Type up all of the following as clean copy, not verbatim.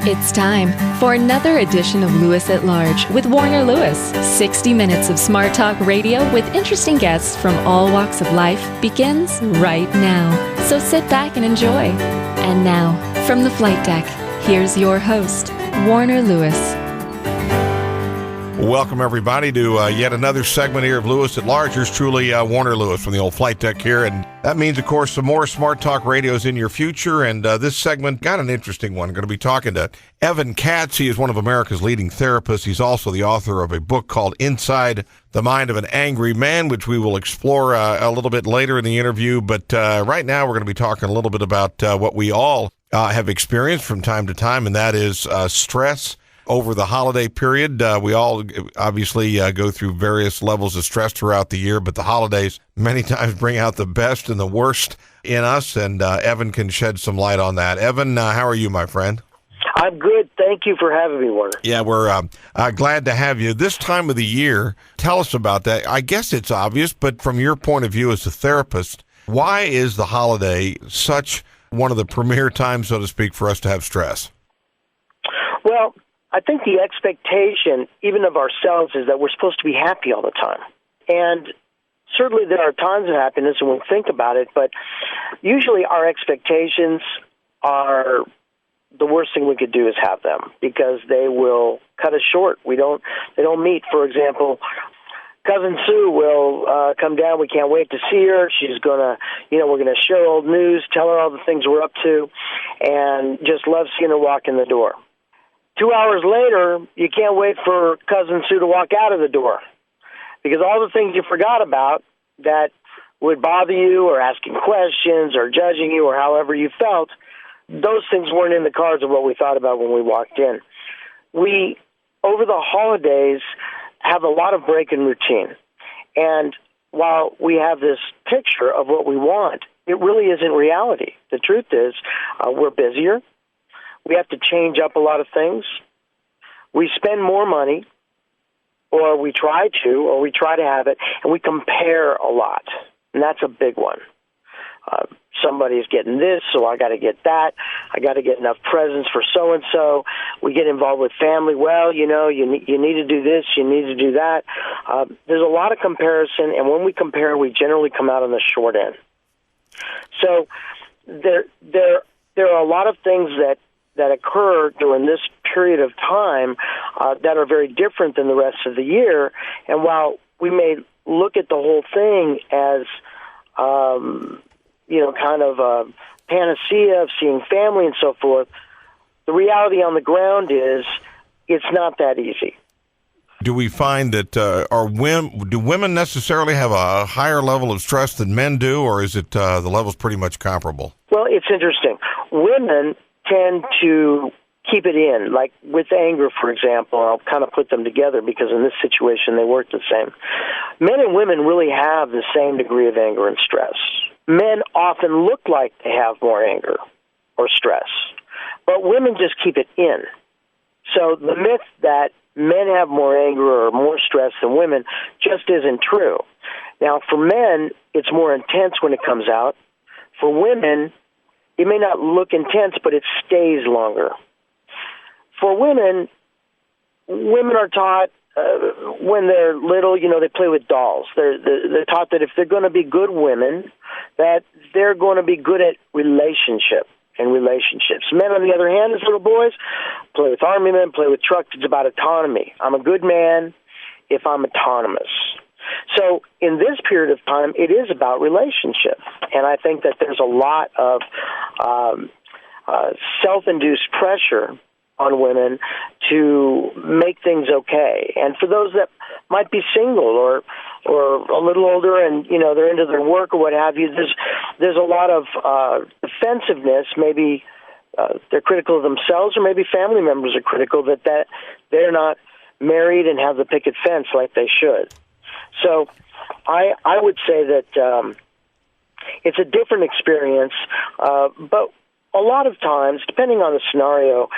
It's time for another edition of Lewis at Large with Warner Lewis. 60 minutes of smart talk radio with interesting guests from all walks of life begins right now. So sit back and enjoy. And now, from the flight deck, here's your host, Warner Lewis. Welcome, everybody, to yet another segment here of Lewis at Large. Yours truly, Warner Lewis from the old flight deck here. And that means, of course, some more Smart Talk radios in your future. And this segment got an interesting one. I'm going to be talking to Evan Katz. He is one of America's leading therapists. He's also the author of a book called Inside the Mind of an Angry Man, which we will explore a little bit later in the interview. But right now, we're going to be talking a little bit about what we all have experienced from time to time, and that is stress. Over the holiday period, we all obviously go through various levels of stress throughout the year, but the holidays many times bring out the best and the worst in us, and Evan can shed some light on that. Evan, how are you, my friend? I'm good. Thank you for having me, Warner. Yeah, we're glad to have you. This time of the year, tell us about that. I guess it's obvious, but from your point of view as a therapist, why is the holiday such one of the premier times, so to speak, for us to have stress? Well, I think the expectation, even of ourselves, is that we're supposed to be happy all the time. And certainly there are times of happiness when we think about it, but usually our expectations are the worst thing we could do is have them because they will cut us short. They don't meet. For example, Cousin Sue will come down. We can't wait to see her. She's going to, we're going to share old news, tell her all the things we're up to, and just love seeing her walk in the door. 2 hours later, you can't wait for Cousin Sue to walk out of the door because all the things you forgot about that would bother you or asking questions or judging you or however you felt, those things weren't in the cards of what we thought about when we walked in. We, over the holidays, have a lot of break in routine. And while we have this picture of what we want, it really isn't reality. The truth is we're busier. We have to change up a lot of things. We spend more money, or we try to have it, and we compare a lot. And that's a big one. Somebody's getting this, so I got to get that. I got to get enough presents for so-and-so. We get involved with family. Well, you need to do this, you need to do that. There's a lot of comparison, and when we compare, we generally come out on the short end. So there are a lot of things that occur during this period of time that are very different than the rest of the year. And while we may look at the whole thing as, kind of a panacea of seeing family and so forth, the reality on the ground is it's not that easy. Do we find that do women necessarily have a higher level of stress than men do, or is it the level's pretty much comparable? Well, it's interesting. Women tend to keep it in, like with anger, for example. I'll kind of put them together because in this situation they work the same. Men and women really have the same degree of anger and stress. Men often look like they have more anger or stress, but women just keep it in. So the myth that men have more anger or more stress than women just isn't true. Now, for men, it's more intense when it comes out. For women, it may not look intense, but it stays longer. For women are taught when they're little, they play with dolls. They're taught that if they're going to be good women, that they're going to be good at relationships. Men, on the other hand, as little boys, play with army men, play with trucks. It's about autonomy. I'm a good man if I'm autonomous. So in this period of time, it is about relationship. And I think that there's a lot of self-induced pressure on women to make things okay. And for those that might be single or a little older and, they're into their work or what have you, there's a lot of defensiveness. Maybe they're critical of themselves, or maybe family members are critical that they're not married and have the picket fence like they should. So I would say that it's a different experience, but a lot of times, depending on the scenario,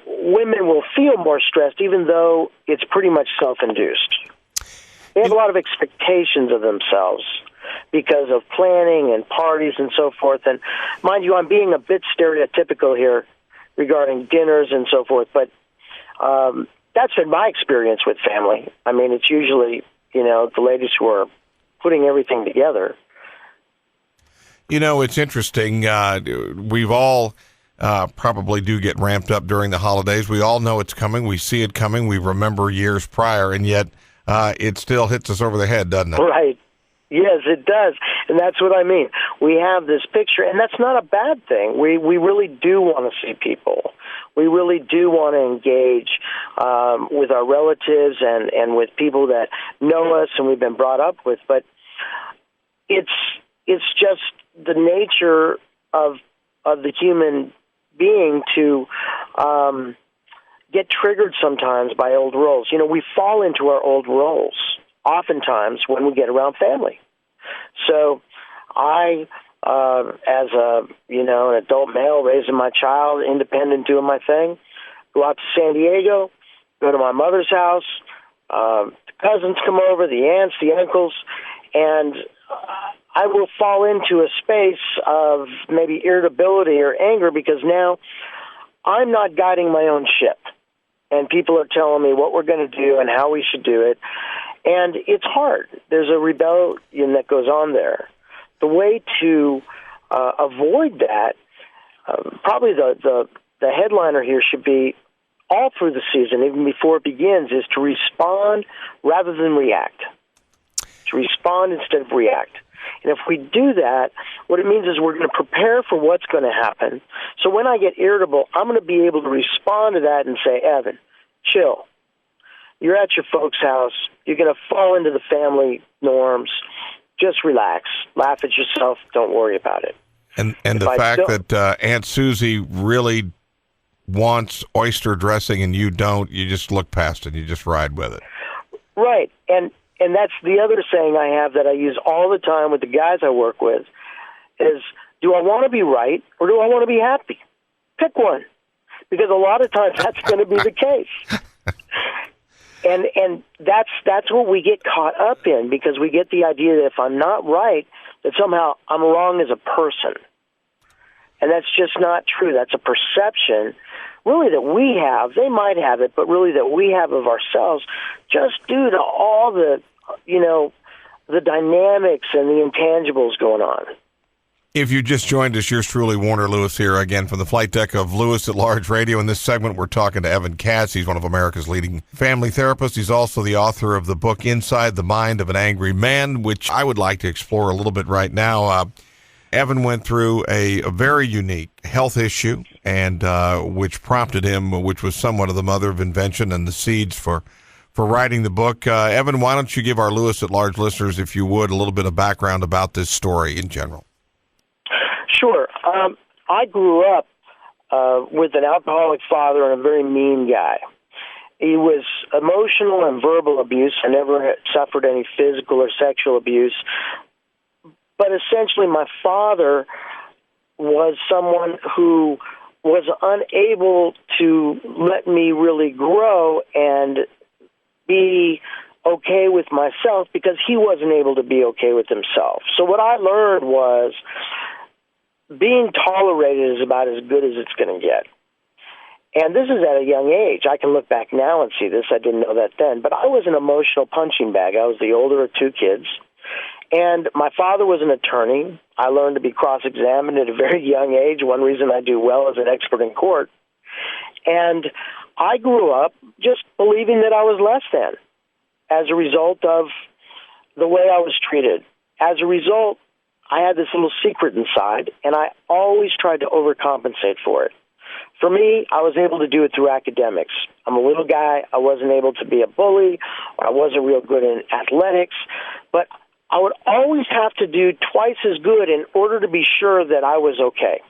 women will feel more stressed even though it's pretty much self-induced. They have a lot of expectations of themselves because of planning and parties and so forth. And mind you, I'm being a bit stereotypical here regarding dinners and so forth. But that's been my experience with family. I mean, it's usually, the ladies who are putting everything together. It's interesting. We've all probably do get ramped up during the holidays. We all know it's coming. We see it coming. We remember years prior, and yet it still hits us over the head, doesn't it? Right. Yes, it does. And that's what I mean. We have this picture, and that's not a bad thing. We really do want to see people. We really do want to engage with our relatives and with people that know us and we've been brought up with. But it's just the nature of the human being to get triggered sometimes by old roles. We fall into our old roles oftentimes when we get around family. So I, as an adult male raising my child, independent, doing my thing, go out to San Diego, go to my mother's house, the cousins come over, the aunts, the uncles, and I will fall into a space of maybe irritability or anger because now I'm not guiding my own ship. And people are telling me what we're going to do and how we should do it. And it's hard. There's a rebellion that goes on there. The way to avoid that, probably the headliner here should be all through the season, even before it begins, is to respond rather than react. To respond instead of react. And if we do that, what it means is we're going to prepare for what's going to happen. So when I get irritable, I'm going to be able to respond to that and say, Evan, chill. You're at your folks' house. You're going to fall into the family norms. Just relax. Laugh at yourself. Don't worry about it. And the fact that Aunt Susie really wants oyster dressing and you don't, you just look past it. You just ride with it. Right. And that's the other saying I have that I use all the time with the guys I work with is, do I want to be right or do I want to be happy? Pick one. Because a lot of times that's going to be the case. And that's what we get caught up in, because we get the idea that if I'm not right, that somehow I'm wrong as a person. And that's just not true. That's a perception, really, that we have. They might have it, but really that we have of ourselves, just due to all the, the dynamics and the intangibles going on. If you just joined us, yours truly, Warner Lewis, here again from the flight deck of Lewis at Large Radio. In this segment, we're talking to Evan Katz. He's one of America's leading family therapists. He's also the author of the book Inside the Mind of an Angry Man, which I would like to explore a little bit right now. Evan went through a very unique health issue, and which prompted him, which was somewhat of the mother of invention and the seeds for writing the book. Evan, why don't you give our Lewis at Large listeners, if you would, a little bit of background about this story in general? Sure. I grew up with an alcoholic father and a very mean guy. He was emotional and verbal abuse. I never suffered any physical or sexual abuse. But essentially, my father was someone who was unable to let me really grow and be okay with myself because he wasn't able to be okay with himself. So what I learned was being tolerated is about as good as it's going to get. And this is at a young age. I can look back now and see this. I didn't know that then. But I was an emotional punching bag. I was the older of two kids. And my father was an attorney. I learned to be cross-examined at a very young age. One reason I do well as an expert in court. And I grew up just believing that I was less than as a result of the way I was treated. As a result, I had this little secret inside, and I always tried to overcompensate for it. For me, I was able to do it through academics. I'm a little guy. I wasn't able to be a bully, or I wasn't real good in athletics, but I would always have to do twice as good in order to be sure that I was okay.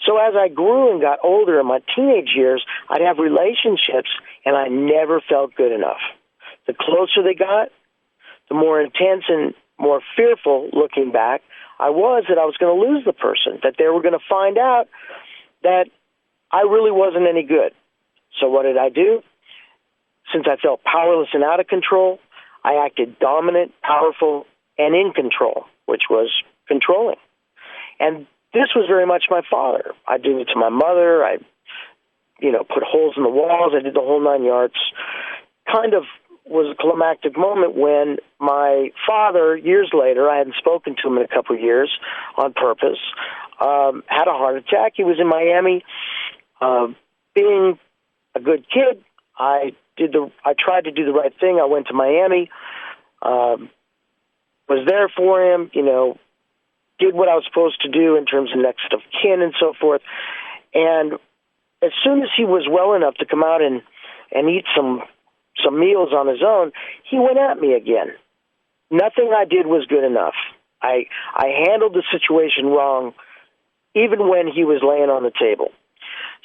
So as I grew and got older in my teenage years, I'd have relationships, and I never felt good enough. The closer they got, the more intense and more fearful, looking back, I was that I was going to lose the person, that they were going to find out that I really wasn't any good. So what did I do? Since I felt powerless and out of control, I acted dominant, powerful, and in control, which was controlling. And this was very much my father. I did it to my mother. I put holes in the walls. I did the whole 9 yards. Kind of was a climactic moment when my father, years later, I hadn't spoken to him in a couple of years on purpose, had a heart attack. He was in Miami. Being a good kid, I tried to do the right thing. I went to Miami, was there for him, did what I was supposed to do in terms of next of kin and so forth. And as soon as he was well enough to come out and eat some meals on his own, he went at me again. Nothing I did was good enough. I handled the situation wrong, even when he was laying on the table.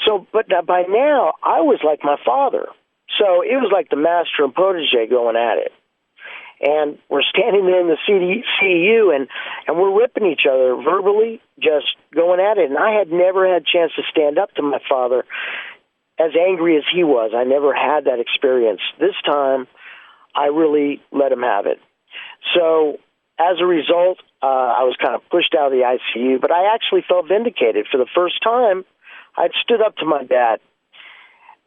So, but by now, I was like my father. So it was like the master and protege going at it. And we're standing there in the CEU, and we're ripping each other verbally, just going at it. And I had never had a chance to stand up to my father as angry as he was. I never had that experience. This time, I really let him have it. So as a result, I was kind of pushed out of the ICU, but I actually felt vindicated. For the first time, I'd stood up to my dad.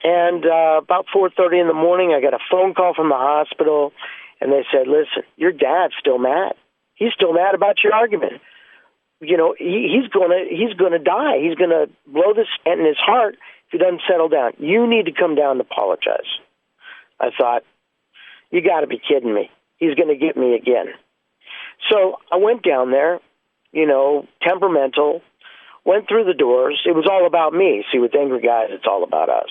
And about 4:30 in the morning, I got a phone call from the hospital, and they said, "Listen, your dad's still mad. He's still mad about your argument. He's gonna die. He's gonna blow this stent in his heart if he doesn't settle down. You need to come down and apologize." I thought, you got to be kidding me. He's going to get me again. So I went down there, temperamental, went through the doors. It was all about me. See, with angry guys, it's all about us.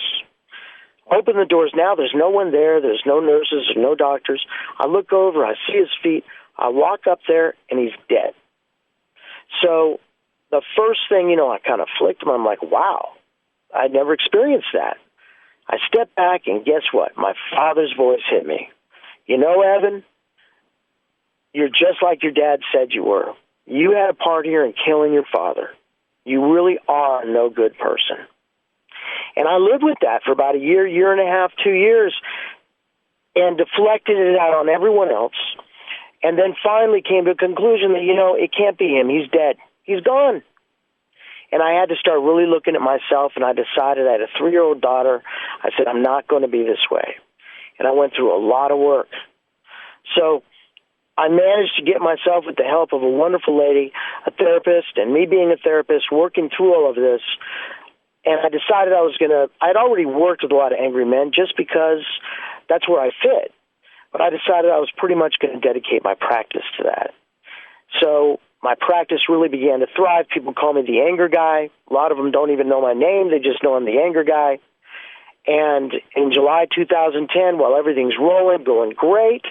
Open the doors now. There's no one there. There's no nurses. There's no doctors. I look over. I see his feet. I walk up there, and he's dead. So the first thing, I kind of flicked him. I'm like, wow, I'd never experienced that. I stepped back, and guess what? My father's voice hit me. Evan, you're just like your dad said you were. You had a part here in killing your father. You really are no good person. And I lived with that for about a year and a half, 2 years, and deflected it out on everyone else. And then finally came to a conclusion that, it can't be him. He's dead. He's gone. And I had to start really looking at myself, and I decided I had a 3-year-old daughter. I said, I'm not going to be this way. And I went through a lot of work. So I managed to get myself, with the help of a wonderful lady, a therapist, and me being a therapist, working through all of this. And I decided I'd already worked with a lot of angry men just because that's where I fit. But I decided I was pretty much going to dedicate my practice to that. So my practice really began to thrive. People call me the anger guy. A lot of them don't even know my name. They just know I'm the anger guy. And in July 2010, while everything's rolling, going great,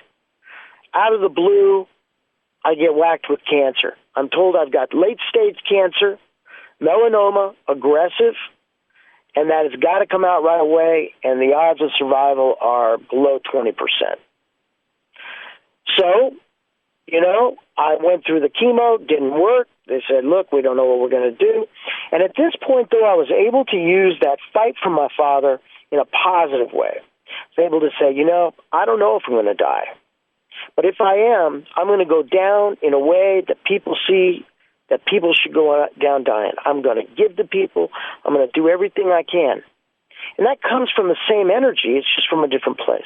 out of the blue, I get whacked with cancer. I'm told I've got late-stage cancer, melanoma, aggressive, and that it's got to come out right away, and the odds of survival are below 20%. So, I went through the chemo, didn't work. They said, look, we don't know what we're going to do. And at this point, though, I was able to use that fight from my father in a positive way. I was able to say, I don't know if I'm going to die. But if I am, I'm going to go down in a way that people see that people should go down dying. I'm going to give to people. I'm going to do everything I can. And that comes from the same energy. It's just from a different place.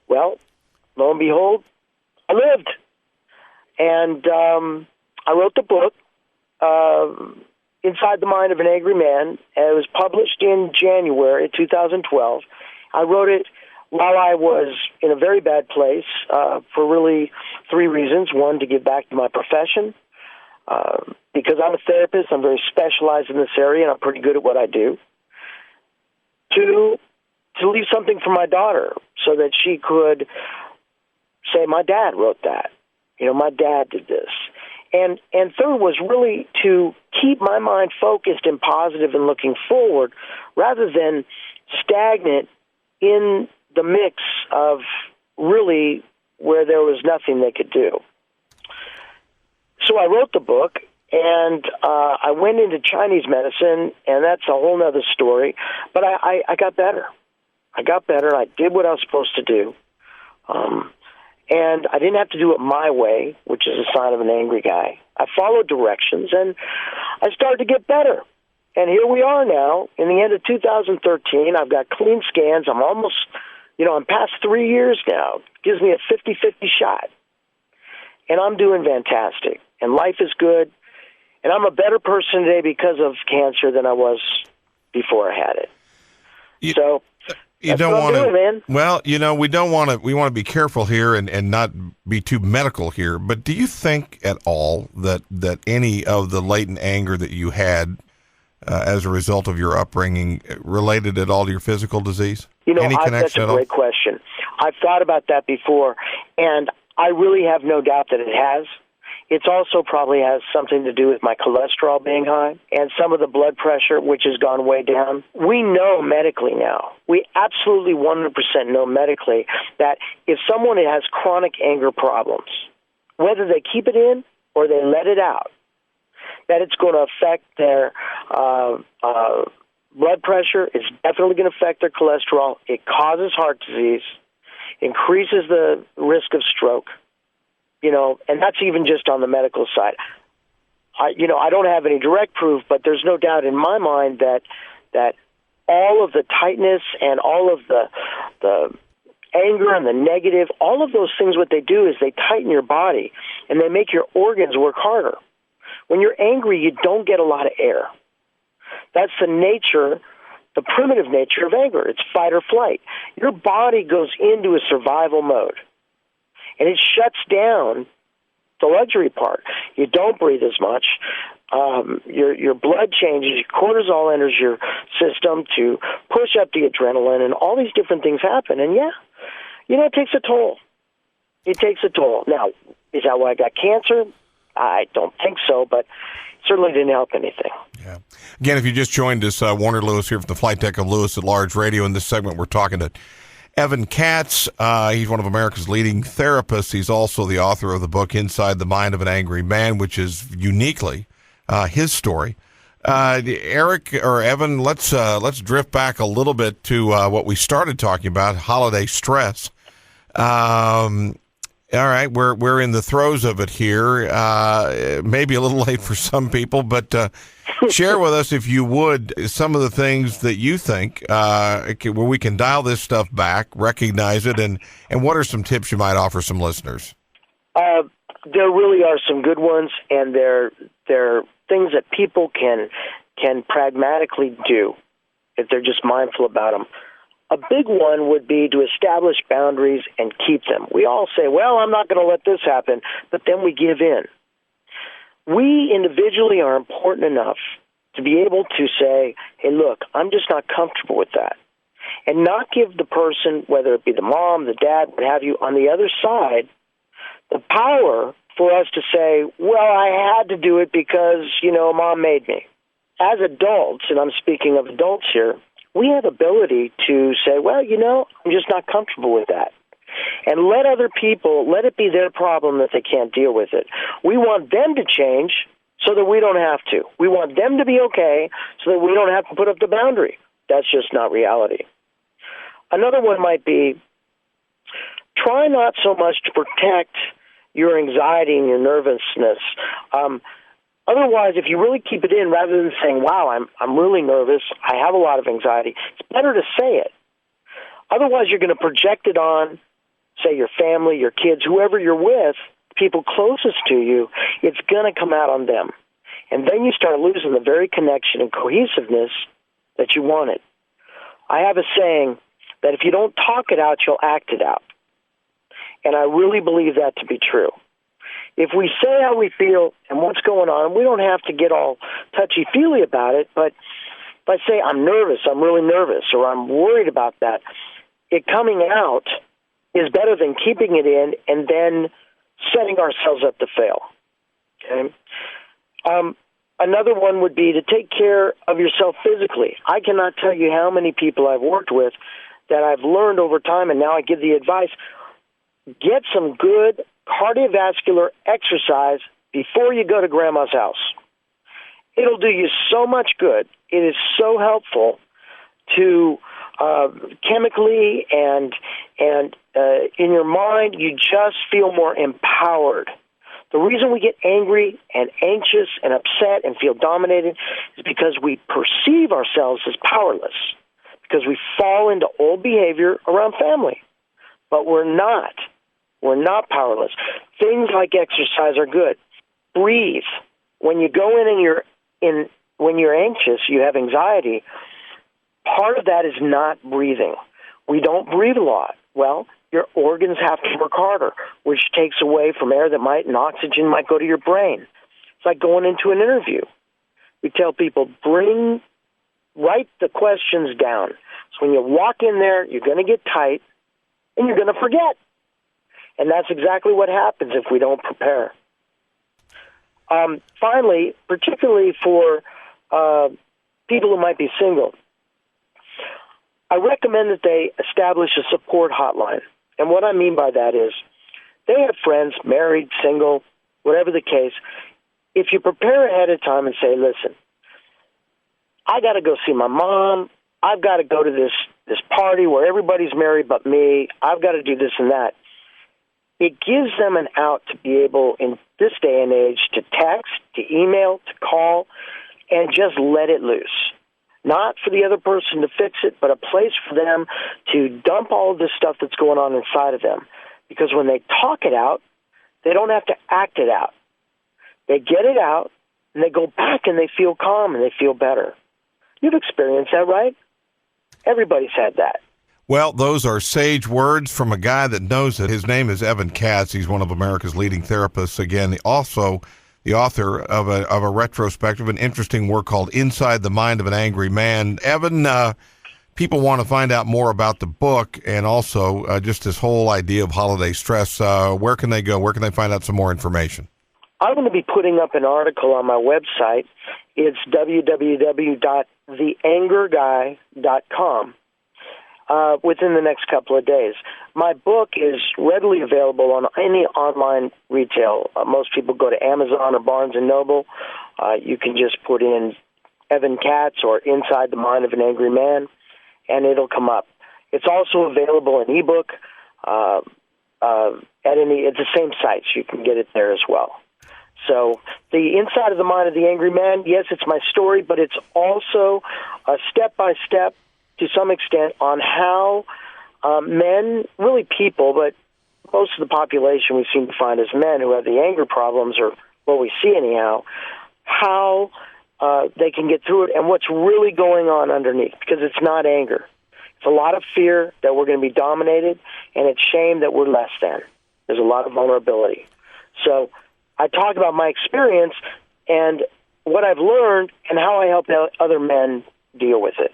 Well, lo and behold, I lived. And I wrote the book, Inside the Mind of an Angry Man, and it was published in January 2012. I wrote it while I was in a very bad place for really 3 reasons. 1, to give back to my profession. Because I'm a therapist, I'm very specialized in this area, and I'm pretty good at what I do. 2, to leave something for my daughter so that she could say, my dad wrote that. My dad did this. And 3rd was really to keep my mind focused and positive and looking forward rather than stagnant in the mix of really where there was nothing they could do. So I wrote the book, and I went into Chinese medicine, and that's a whole other story. But I got better. I got better. I did what I was supposed to do. And I didn't have to do it my way, which is a sign of an angry guy. I followed directions, and I started to get better. And here we are now, in the end of 2013. I've got clean scans. I'm almost, I'm past 3 years now. Gives me a 50-50 shot. And I'm doing fantastic. And life is good. And I'm a better person today because of cancer than I was before I had it. You don't want to, well, we don't want to, we want to be careful here and not be too medical here, but do you think at all that any of the latent anger that you had as a result of your upbringing related at all to your physical disease? Any connection at all? That's a great question. I've thought about that before, and I really have no doubt that it has. It also probably has something to do with my cholesterol being high and some of the blood pressure, which has gone way down. We know medically now, we absolutely 100% know medically that if someone has chronic anger problems, whether they keep it in or they let it out, that it's going to affect their blood pressure. It's definitely going to affect their cholesterol. It causes heart disease, increases the risk of stroke. And that's even just on the medical side. I don't have any direct proof, but there's no doubt in my mind that all of the tightness and all of the anger and the negative, all of those things, what they do is they tighten your body and they make your organs work harder. When you're angry, you don't get a lot of air. That's the nature, the primitive nature of anger. It's fight or flight. Your body goes into a survival mode. And it shuts down the luxury part. You don't breathe as much. Your blood changes. Your cortisol enters your system to push up the adrenaline, and all these different things happen. And it takes a toll. It takes a toll. Now, is that why I got cancer? I don't think so, but certainly didn't help anything. Yeah. Again, if you just joined us, Warner Lewis here from the flight deck of Lewis at Large Radio. In this segment, we're talking to Evan Katz. He's one of America's leading therapists. He's also the author of the book Inside the Mind of an Angry Man, which is uniquely his story. Eric or Evan, let's drift back a little bit to what we started talking about, holiday stress. All right, we're in the throes of it here. Maybe a little late for some people, but share with us, if you would, some of the things that you think where we can dial this stuff back, recognize it, and what are some tips you might offer some listeners? There really are some good ones, and they're things that people can pragmatically do if they're just mindful about them. A big one would be to establish boundaries and keep them. We all say, well, I'm not going to let this happen, but then we give in. We individually are important enough to be able to say, hey, look, I'm just not comfortable with that. And not give the person, whether it be the mom, the dad, what have you, on the other side, the power for us to say, well, I had to do it because, mom made me. As adults, and I'm speaking of adults here, we have ability to say, well, I'm just not comfortable with that. And let other people, let it be their problem that they can't deal with it. We want them to change so that we don't have to. We want them to be okay so that we don't have to put up the boundary. That's just not reality. Another one might be, try not so much to protect your anxiety and your nervousness. Otherwise, if you really keep it in, rather than saying, wow, I'm really nervous, I have a lot of anxiety, it's better to say it. Otherwise, you're going to project it on, say, your family, your kids, whoever you're with, people closest to you. It's going to come out on them. And then you start losing the very connection and cohesiveness that you wanted. I have a saying that if you don't talk it out, you'll act it out. And I really believe that to be true. If we say how we feel and what's going on, we don't have to get all touchy-feely about it, but if I say I'm nervous, I'm really nervous, or I'm worried about that, it coming out is better than keeping it in and then setting ourselves up to fail. Okay? Another one would be to take care of yourself physically. I cannot tell you how many people I've worked with that I've learned over time, and now I give the advice, get some good cardiovascular exercise before you go to grandma's house. It'll do you so much good. It is so helpful to chemically and in your mind, you just feel more empowered. The reason we get angry and anxious and upset and feel dominated is because we perceive ourselves as powerless, because we fall into old behavior around family. But we're not. We're not powerless. Things like exercise are good. Breathe. When you go in when you're anxious, you have anxiety, part of that is not breathing. We don't breathe a lot. Well, your organs have to work harder, which takes away from air and oxygen might go to your brain. It's like going into an interview. We tell people, write the questions down. So when you walk in there, you're going to get tight and you're going to forget. And that's exactly what happens if we don't prepare. Finally, particularly for people who might be single, I recommend that they establish a support hotline. And what I mean by that is they have friends, married, single, whatever the case. If you prepare ahead of time and say, listen, I got to go see my mom. I've got to go to this party where everybody's married but me. I've got to do this and that. It gives them an out to be able, in this day and age, to text, to email, to call, and just let it loose. Not for the other person to fix it, but a place for them to dump all of this stuff that's going on inside of them. Because when they talk it out, they don't have to act it out. They get it out, and they go back and they feel calm and they feel better. You've experienced that, right? Everybody's had that. Well, those are sage words from a guy that knows it. His name is Evan Katz. He's one of America's leading therapists. Again, also the author of a retrospective, an interesting work called Inside the Mind of an Angry Man. Evan, people want to find out more about the book and also just this whole idea of holiday stress. Where can they go? Where can they find out some more information? I'm going to be putting up an article on my website. It's www.theangerguy.com. Within the next couple of days. My book is readily available on any online retail. Most people go to Amazon or Barnes & Noble. You can just put in Evan Katz or Inside the Mind of an Angry Man, and it'll come up. It's also available in ebook at the same sites. You can get it there as well. So the Inside of the Mind of the Angry Man, yes, it's my story, but it's also a step-by-step, to some extent, on how men, really people, but most of the population we seem to find as men who have the anger problems, or what we see anyhow, how they can get through it and what's really going on underneath, because it's not anger. It's a lot of fear that we're going to be dominated, and it's shame that we're less than. There's a lot of vulnerability. So I talk about my experience and what I've learned and how I help other men deal with it.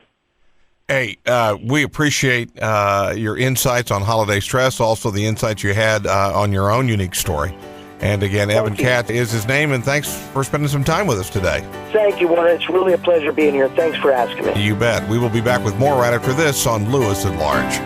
Hey, we appreciate your insights on holiday stress, also the insights you had on your own unique story. And again, Evan Katz is his name, and thanks for spending some time with us today. Thank you, Warner. It's really a pleasure being here. Thanks for asking me. You bet. We will be back with more right after this on Lewis at Large.